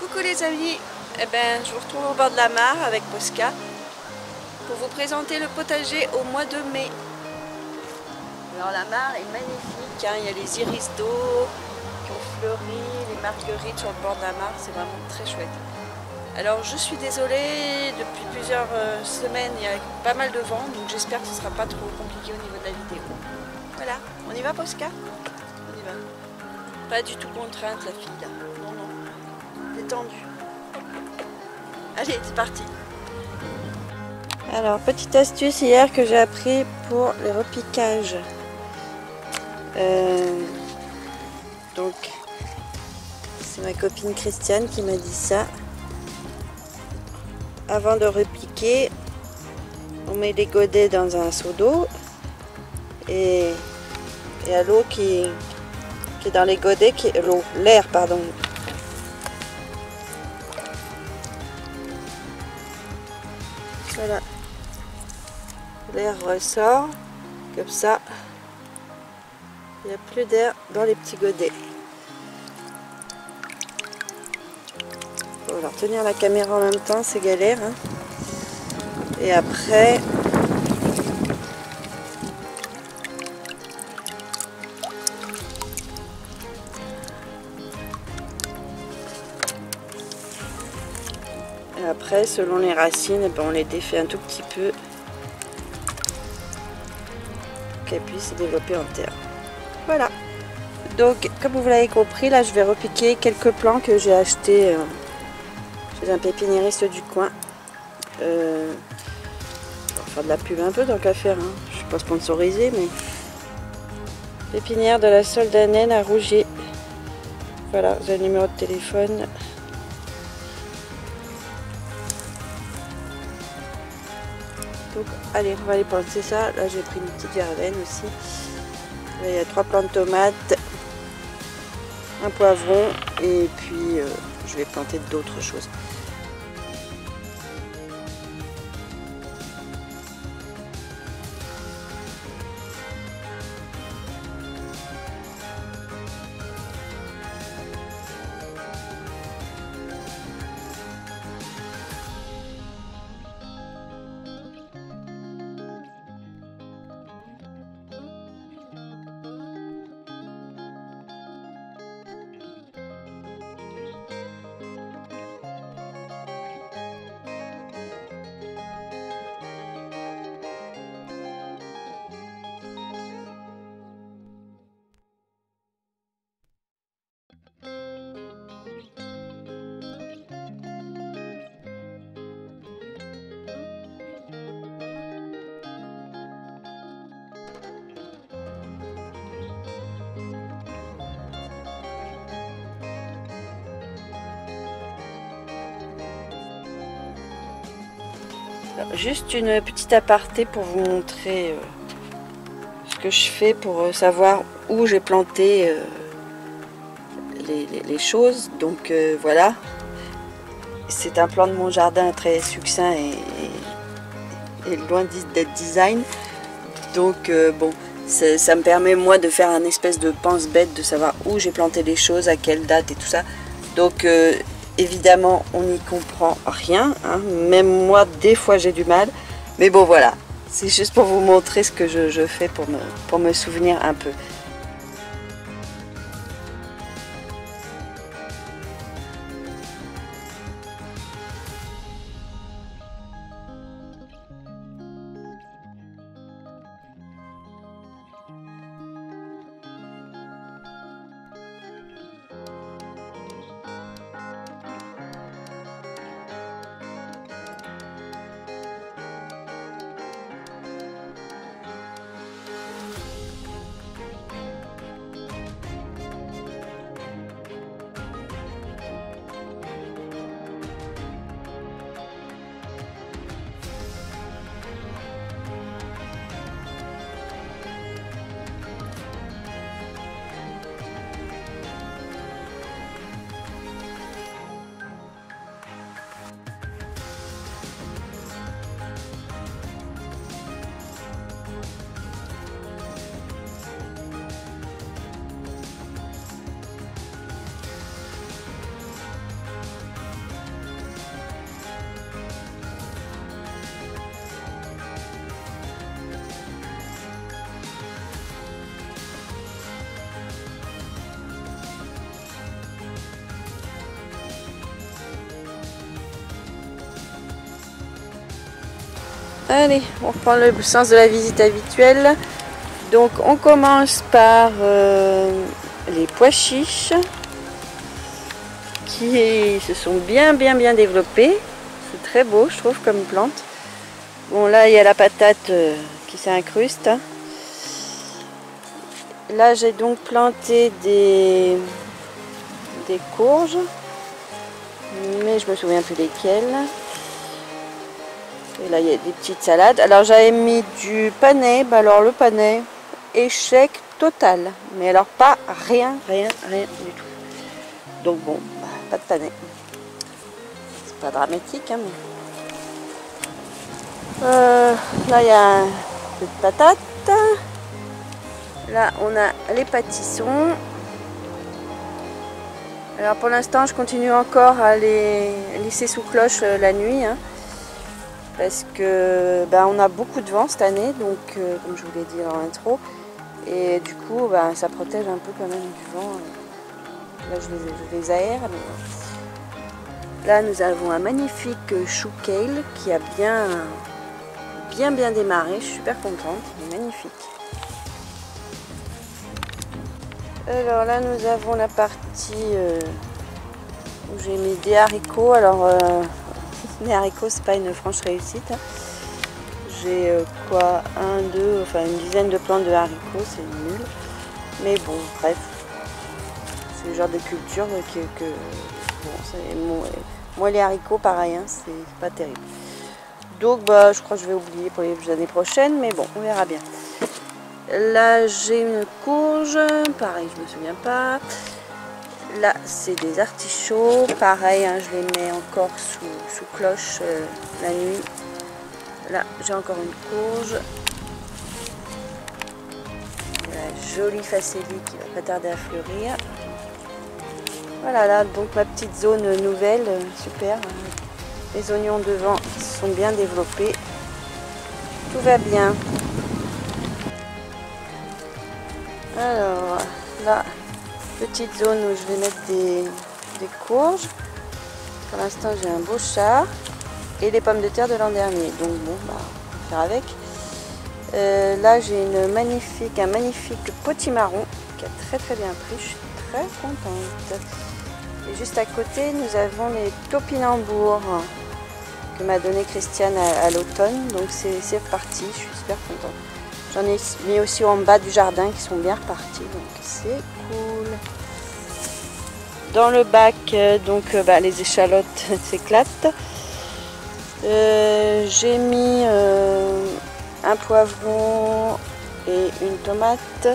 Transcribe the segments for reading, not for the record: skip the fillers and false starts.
Coucou les amis, je vous retrouve au bord de la mare avec Posca pour vous présenter le potager au mois de mai. Alors la mare est magnifique, hein, il y a les iris d'eau qui ont fleuri, les marguerites sur le bord de la mare, c'est vraiment très chouette. Alors je suis désolée, depuis plusieurs semaines il y a pas mal de vent, donc j'espère que ce ne sera pas trop compliqué au niveau de la vidéo. Voilà, on y va Posca? On y va. Pas du tout contrainte la fille là, non non. Détendu. Allez, c'est parti. Alors, petite astuce hier que j'ai appris pour les repiquages. Donc, c'est ma copine Christiane qui m'a dit ça. Avant de repiquer, on met les godets dans un seau d'eau et à l'eau qui est dans les godets, l'air pardon. Voilà, l'air ressort, comme ça, il n'y a plus d'air dans les petits godets. Bon, alors tenir la caméra en même temps, c'est galère, hein. Et après, selon les racines, on les défait un tout petit peu pour qu'elles puissent se développer en terre. Voilà. Donc, comme vous l'avez compris, là, je vais repiquer quelques plants que j'ai achetés chez un pépiniériste du coin. On va faire de la pub un peu tant qu'à faire, hein. Je ne suis pas sponsorisée, mais pépinière de la Soldanène à Rougier. Voilà, vous avez le numéro de téléphone. Donc, allez, on va aller planter ça. Là, j'ai pris une petite verveine aussi. Là, il y a 3 plants de tomates, un poivron, et puis je vais planter d'autres choses. Alors, juste une petite aparté pour vous montrer ce que je fais pour savoir où j'ai planté les choses. Donc voilà, c'est un plan de mon jardin très succinct et loin d'être design. Donc bon, ça me permet moi de faire un espèce de pense-bête, de savoir où j'ai planté les choses, à quelle date et tout ça. Donc évidemment, on n'y comprend rien, hein. Même moi, des fois, j'ai du mal. Mais bon, voilà. C'est juste pour vous montrer ce que je fais pour me souvenir un peu. Allez, on reprend le sens de la visite habituelle. Donc on commence par les pois chiches qui se sont bien développés. C'est très beau, je trouve, comme plante. Bon, là il y a la patate qui s'incruste. Là j'ai donc planté des courges, mais je me souviens plus lesquelles. Et là il y a des petites salades. Alors j'avais mis du panais. Bah alors le panais, échec total. Mais alors pas rien du tout. Donc bon, bah, pas de panais. C'est pas dramatique, hein, mais... là il y a un peu de patates. Là on a les pâtissons. Alors pour l'instant je continue encore à les laisser sous cloche la nuit. Hein. Parce que on a beaucoup de vent cette année, donc comme je vous l'ai dit dans l'intro, et du coup ça protège un peu quand même du vent. Là je les aère. Mais... Là nous avons un magnifique chou kale qui a bien démarré, je suis super contente, il est magnifique. Alors là nous avons la partie où j'ai mis des haricots. Alors les haricots, c'est pas une franche réussite. Hein. J'ai une dizaine de plantes de haricots, c'est nul. Mais bon, bref, c'est le genre de culture que bon, moi les haricots, pareil, hein, c'est pas terrible. Donc je crois que je vais oublier pour les années prochaines, mais bon, on verra bien. Là j'ai une courge, pareil, je me souviens pas. Là, c'est des artichauts. Pareil, hein, je les mets encore sous cloche la nuit. Là, j'ai encore une courge. La jolie facélie qui va pas tarder à fleurir. Voilà, là, donc ma petite zone nouvelle. Super. Les oignons devant sont bien développés. Tout va bien. Alors, là... Petite zone où je vais mettre des courges. Pour l'instant j'ai un beau char et les pommes de terre de l'an dernier. Donc bon, on va faire avec. Là j'ai un magnifique potimarron qui a très bien pris. Je suis très contente. Et juste à côté nous avons les topinambours que m'a donné Christiane à l'automne. Donc c'est reparti, je suis super contente. J'en ai mis aussi en bas du jardin qui sont bien repartis, donc c'est cool. Dans le bac, les échalotes s'éclatent. J'ai mis un poivron et une tomate.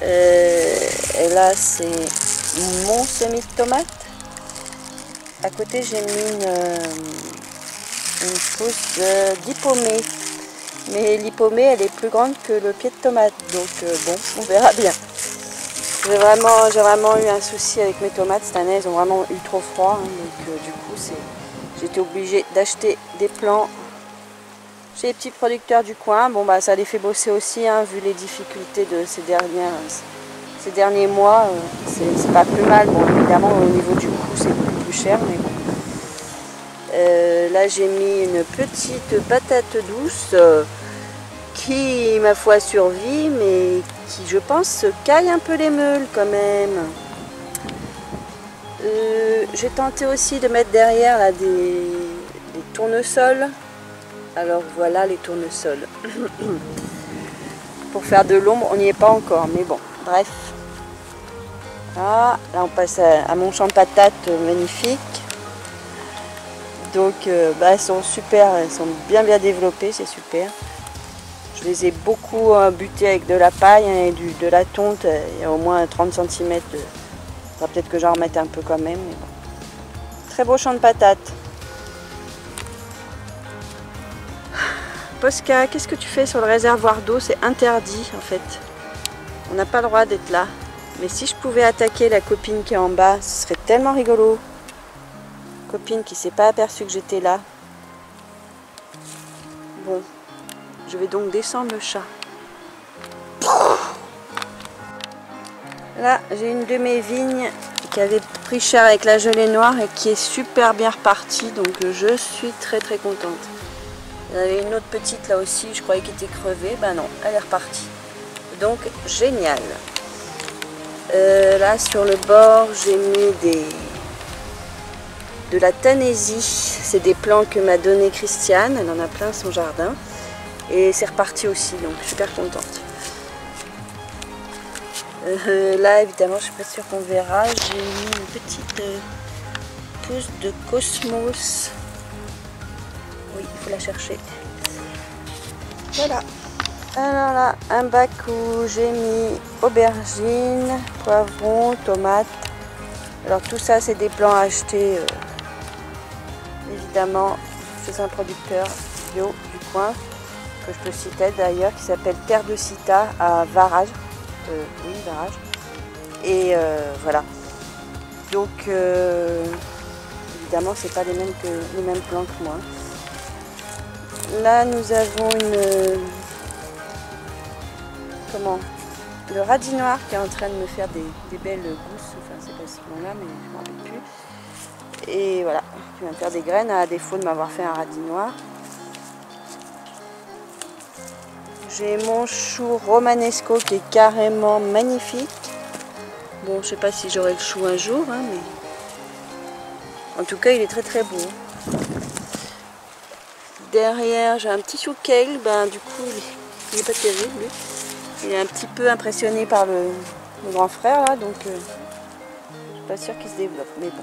Et là, c'est mon semis de tomate. À côté, j'ai mis une pousse d'hypomée. Mais l'hypomée, elle est plus grande que le pied de tomate, donc bon, on verra bien. J'ai vraiment eu un souci avec mes tomates cette année, elles ont vraiment eu trop froid, hein, donc du coup, j'étais obligée d'acheter des plants chez les petits producteurs du coin. Bon, ça les fait bosser aussi, hein, vu les difficultés de ces derniers mois, c'est pas plus mal. Bon, évidemment, au niveau du coût, c'est beaucoup plus cher, mais bon. Là, j'ai mis une petite patate douce qui, ma foi, survit, mais qui, je pense, se caille un peu les meules quand même. J'ai tenté aussi de mettre derrière là, des tournesols. Alors voilà les tournesols. Pour faire de l'ombre, on n'y est pas encore, mais bon, bref. Ah, là, on passe à mon champ de patates magnifique. Donc elles sont super, elles sont bien développées, c'est super. Je les ai beaucoup butées avec de la paille, hein, et de la tonte. Il y a au moins 30 cm. Peut-être que j'en remette un peu quand même. Mais bon. Très beau champ de patates. Posca, qu'est-ce que tu fais sur le réservoir d'eau? C'est interdit en fait. On n'a pas le droit d'être là. Mais si je pouvais attaquer la copine qui est en bas, ce serait tellement rigolo. Copine qui s'est pas aperçue que j'étais là. Bon, je vais donc descendre le chat. Là, j'ai une de mes vignes qui avait pris cher avec la gelée noire et qui est super bien repartie. Donc je suis très contente. Il y en avait une autre petite là aussi, je croyais qu'elle était crevée. Ben non, elle est repartie. Donc génial. Là sur le bord, j'ai mis de la Tanésie. C'est des plants que m'a donné Christiane. Elle en a plein son jardin. Et c'est reparti aussi, donc super contente. Là évidemment, je suis pas sûre qu'on verra. J'ai mis une petite pousse de cosmos. Oui, il faut la chercher. Voilà. Alors là, un bac où j'ai mis aubergines, poivrons, tomates. Alors tout ça, c'est des plants achetés évidemment chez un producteur bio du coin, que je peux citer d'ailleurs, qui s'appelle Terre de Cita à Varage. Oui, Varage. Et voilà. Donc évidemment, c'est pas les mêmes plants que moi. Là, nous avons le radis noir qui est en train de me faire des belles gousses. Enfin, c'est pas ce moment là, mais je m'en rappelle plus. Et voilà, je viens de faire des graines à défaut de m'avoir fait un radis noir. J'ai mon chou romanesco qui est carrément magnifique. Bon, je sais pas si j'aurai le chou un jour, hein, mais en tout cas, il est très très beau. Derrière, j'ai un petit chou kale. Ben, du coup, il est pas terrible, lui. Il est un petit peu impressionné par le grand frère, là, donc je suis pas sûre qu'il se développe, mais bon.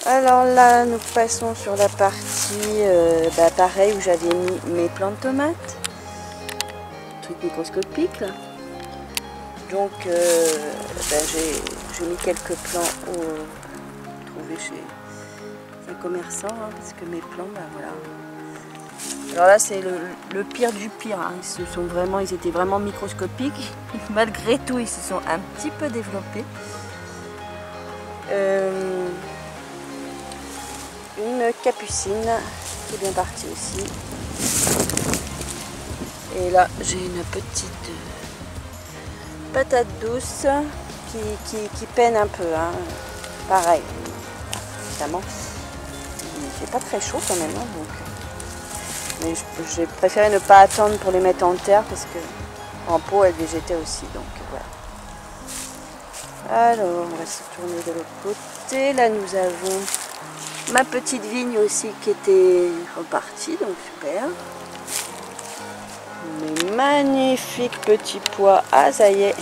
Alors là, nous passons sur la partie, pareil, où j'avais mis mes plants de tomates. Truc microscopique, là. Donc, j'ai mis quelques plants trouvés chez un commerçant, hein, parce que mes plants, ben voilà. Alors là, c'est le pire du pire. Hein. Ils étaient vraiment microscopiques. Malgré tout, ils se sont un petit peu développés. Une capucine qui est bien partie aussi. Et là, j'ai une petite patate douce qui peine un peu. Hein. Pareil, évidemment. Il fait pas très chaud quand même. Hein, donc. Mais j'ai préféré ne pas attendre pour les mettre en terre parce que en pot elle végétait aussi, donc voilà. Alors on va se tourner de l'autre côté. Là nous avons ma petite vigne aussi qui était repartie, donc super. Mes magnifiques petits pois. Ah ça y est,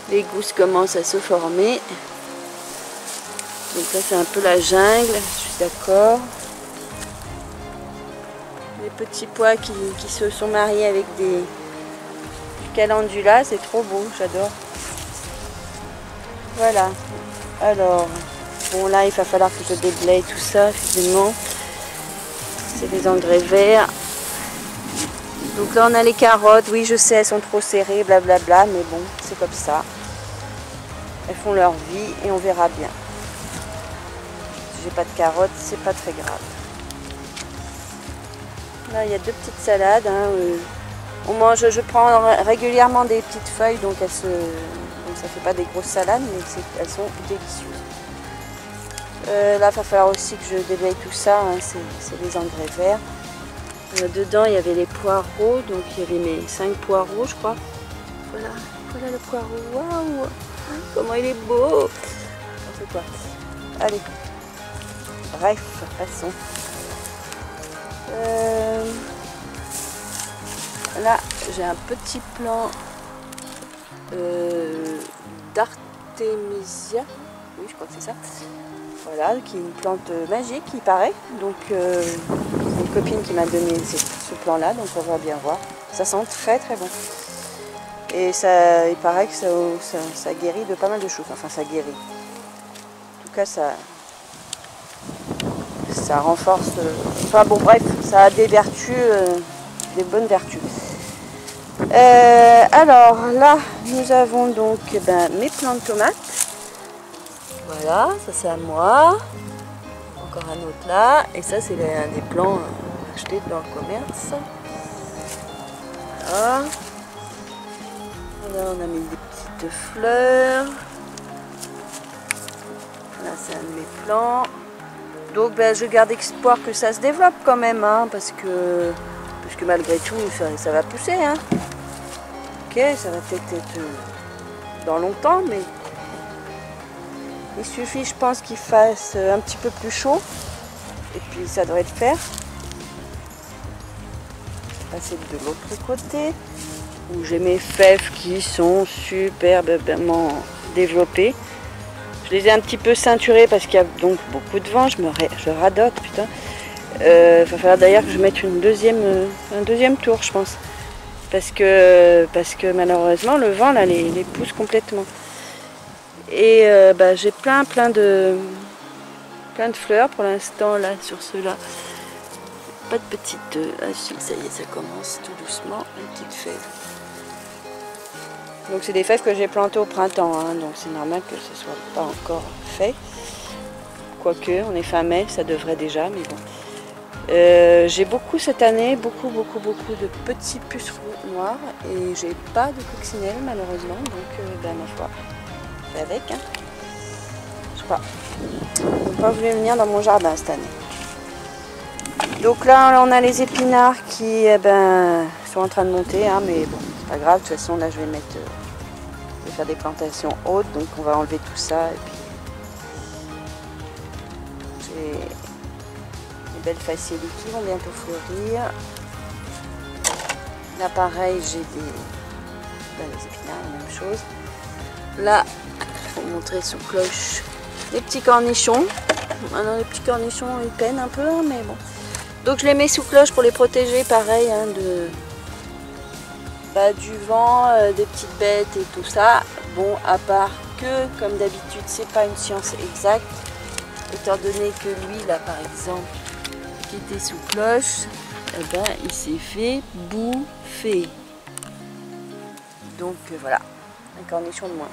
les gousses commencent à se former. Donc là c'est un peu la jungle, je suis d'accord. Les petits pois qui se sont mariés avec du calendula, c'est trop beau, j'adore. Voilà. Alors, bon là il va falloir que je déblaye tout ça, effectivement. C'est des engrais verts. Donc là on a les carottes, oui je sais, elles sont trop serrées, blablabla, mais bon, c'est comme ça. Elles font leur vie et on verra bien. Si j'ai pas de carottes, c'est pas très grave. Là, il y a deux petites salades. Hein, je prends régulièrement des petites feuilles, donc ça ne fait pas des grosses salades, mais elles sont délicieuses. Là, il va falloir aussi que je déblaye tout ça. Hein, c'est des engrais verts. Dedans, il y avait les poireaux, donc il y avait mes 5 poireaux, je crois. Voilà, voilà le poireau. Waouh, comment il est beau! C'est quoi? Allez. Bref, passons. Là j'ai un petit plant d'Artemisia, oui je crois que c'est ça, voilà, qui est une plante magique il paraît, donc c'est une copine qui m'a donné ce plan là, donc on va bien voir, ça sent très très bon et il paraît que ça guérit de pas mal de choses, enfin ça guérit, en tout cas ça renforce, enfin bon bref, ça a des vertus, des bonnes vertus. Alors là, nous avons donc mes plants de tomates. Voilà, ça c'est à moi. Encore un autre là. Et ça c'est des plants achetés dans le commerce. Voilà. Là on a mis des petites fleurs. Là c'est un de mes plants. Donc ben, je garde espoir que ça se développe quand même, hein, parce que malgré tout, ça va pousser. Hein. Ok, ça va peut-être être dans longtemps, mais il suffit, je pense, qu'il fasse un petit peu plus chaud. Et puis ça devrait le faire. Passer de l'autre côté, où j'ai mes fèves qui sont superbement développées. Je les ai un petit peu ceinturées parce qu'il y a donc beaucoup de vent, je radote, putain. Va falloir d'ailleurs que je mette un deuxième tour, je pense. Parce que malheureusement, le vent là les pousse complètement. Et bah, j'ai plein de fleurs pour l'instant là sur ceux-là. Pas de petites... ah si, ça y est, ça commence tout doucement, une petite fève. Donc c'est des fèves que j'ai plantées au printemps, hein, donc c'est normal que ce soit pas encore fait. Quoique, on est fin mai, ça devrait déjà, mais bon. J'ai beaucoup cette année, beaucoup de petits pucerons noirs et j'ai pas de coccinelle malheureusement, donc ben ma foi, c'est avec. Hein. Je sais pas, ils n'ont pas voulu venir dans mon jardin cette année. Donc là, on a les épinards qui sont en train de monter, hein, mais bon, c'est pas grave. De toute façon, là, je vais faire des plantations hautes, donc on va enlever tout ça. Et puis, j'ai des belles facélies qui vont bientôt fleurir. Là, pareil, j'ai les épinards, la même chose. Là, pour montrer sous cloche, les petits cornichons. Alors, les petits cornichons, ils peinent un peu, hein, mais bon. Donc je les mets sous cloche pour les protéger, pareil, hein, du vent, des petites bêtes et tout ça. Bon, à part que, comme d'habitude, c'est pas une science exacte, étant donné que lui, là, par exemple, qui était sous cloche, eh ben, il s'est fait bouffer. Donc voilà, un cornichon de moins.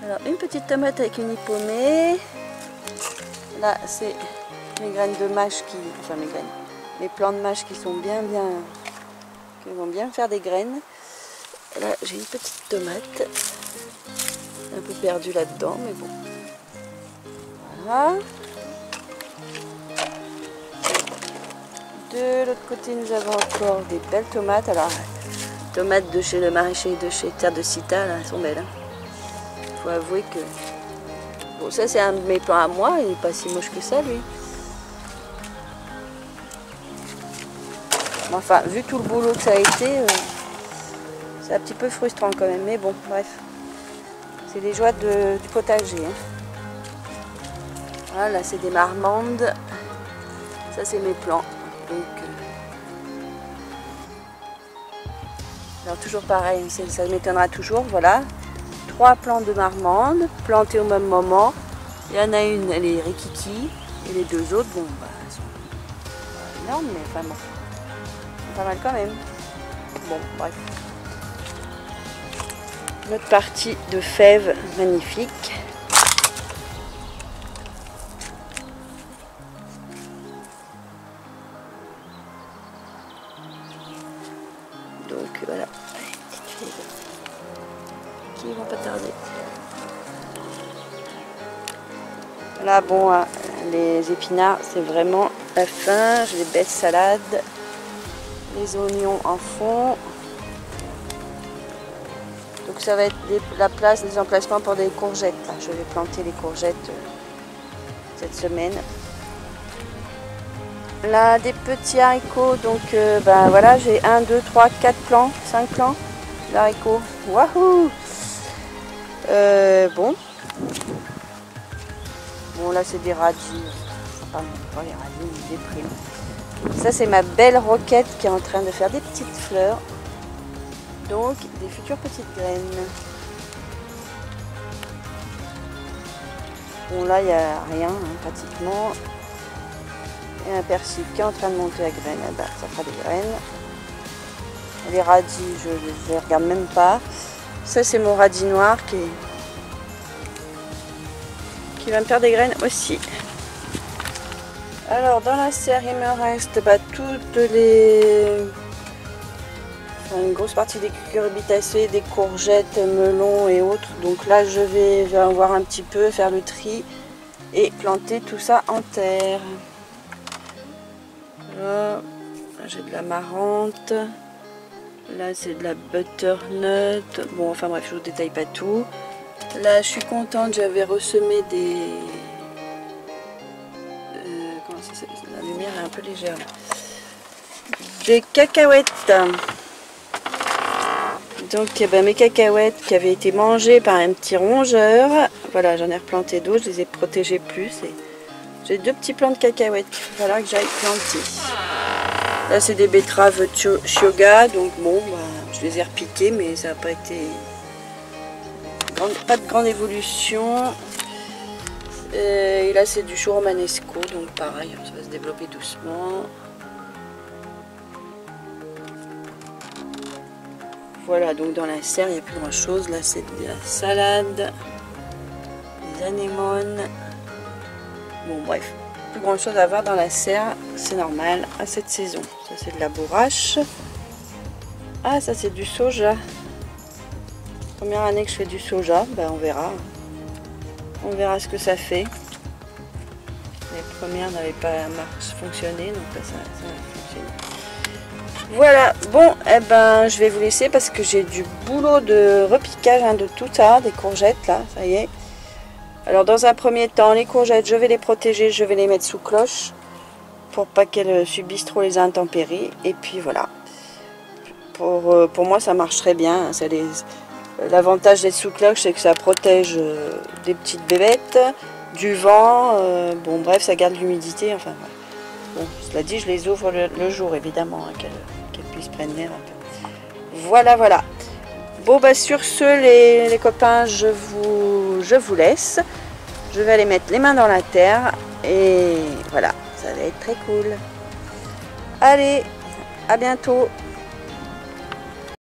Alors une petite tomate avec une hippomée. Là c'est mes graines de mâche mes plants de mâche qui sont qui vont bien faire des graines. Et là j'ai une petite tomate, un peu perdue là-dedans, mais bon. Voilà. De l'autre côté nous avons encore des belles tomates. Alors tomates de chez le maraîcher de chez Terre de Cita, là, elles sont belles. Hein. Faut avouer que... Bon, ça c'est un de mes plants à moi, il n'est pas si moche que ça lui. Enfin, vu tout le boulot que ça a été, c'est un petit peu frustrant quand même, mais bon, bref. C'est les joies du potager. Hein. Voilà, c'est des marmandes. Ça c'est mes plants. Donc, alors toujours pareil, ça m'étonnera toujours, voilà. 3 plants de marmande plantés au même moment. Il y en a une, elle est rikiki, et les deux autres, bon, bah, elles sont pas énormes, mais enfin bon, pas mal quand même. Bon, bref. Notre partie de fèves magnifique. Donc voilà, petites fèves qui vont pas tarder. Là, bon, les épinards, c'est vraiment la fin. J'ai des belles salades, les oignons en fond. Donc ça va être les emplacements pour des courgettes. Là, je vais planter les courgettes cette semaine. Là, des petits haricots. Donc, ben voilà, j'ai 1, 2, 3, 4 plants, 5 plants d'haricots. Wahou! Bon. Bon, là, c'est des radis. Pas les radis, des primes. Ça, c'est ma belle roquette qui est en train de faire des petites fleurs. Donc, des futures petites graines. Bon, là, il n'y a rien, hein, pratiquement. Et un persil qui est en train de monter à graines. Eh ben, ça fera des graines. Les radis, je ne les regarde même pas. Ça, c'est mon radis noir qui va me faire des graines aussi. Alors, dans la serre, il me reste toutes les... une grosse partie des cucurbitacées, des courgettes, melons et autres. Donc là je vais en voir un petit peu, faire le tri et planter tout ça en terre. Là j'ai de la marrante, là c'est de la butternut. Bon enfin bref, je vous détaille pas tout. Là je suis contente, j'avais ressemé des... comment ça s'appelle? La lumière est un peu légère là. Des cacahuètes. Donc eh ben, mes cacahuètes qui avaient été mangées par un petit rongeur, voilà, j'en ai replanté d'autres, je les ai protégées plus. J'ai 2 petits plants de cacahuètes qu'il va falloir que j'aille planter. Là c'est des betteraves Chioggia, donc bon bah, je les ai repiquées mais ça n'a pas été pas de grande évolution. Et là c'est du chou romanesco, donc pareil, ça va se développer doucement. Voilà, donc dans la serre, il n'y a plus grand chose. Là, c'est de la salade, des anémones. Bon, bref, plus grand chose à voir dans la serre, c'est normal à cette saison. Ça, c'est de la bourrache. Ah, ça, c'est du soja. Première année que je fais du soja, ben, on verra. On verra ce que ça fait. Les premières n'avaient pas fonctionné, donc là, ça a fonctionné. Voilà, bon, eh ben, je vais vous laisser parce que j'ai du boulot de repiquage hein, de tout ça, des courgettes là, ça y est. Alors dans un premier temps, les courgettes, je vais les protéger, je vais les mettre sous cloche pour pas qu'elles subissent trop les intempéries. Et puis voilà, pour moi ça marche très bien. L'avantage d'être sous cloche, c'est que ça protège des petites bébêtes, du vent, bon bref, ça garde l'humidité, enfin voilà. Bon, cela dit, je les ouvre le jour, évidemment, hein, qu'elles puissent prendre l'air un peu. Voilà, voilà. Bon, bah sur ce, les copains, je vous laisse. Je vais aller mettre les mains dans la terre. Et voilà, ça va être très cool. Allez, à bientôt.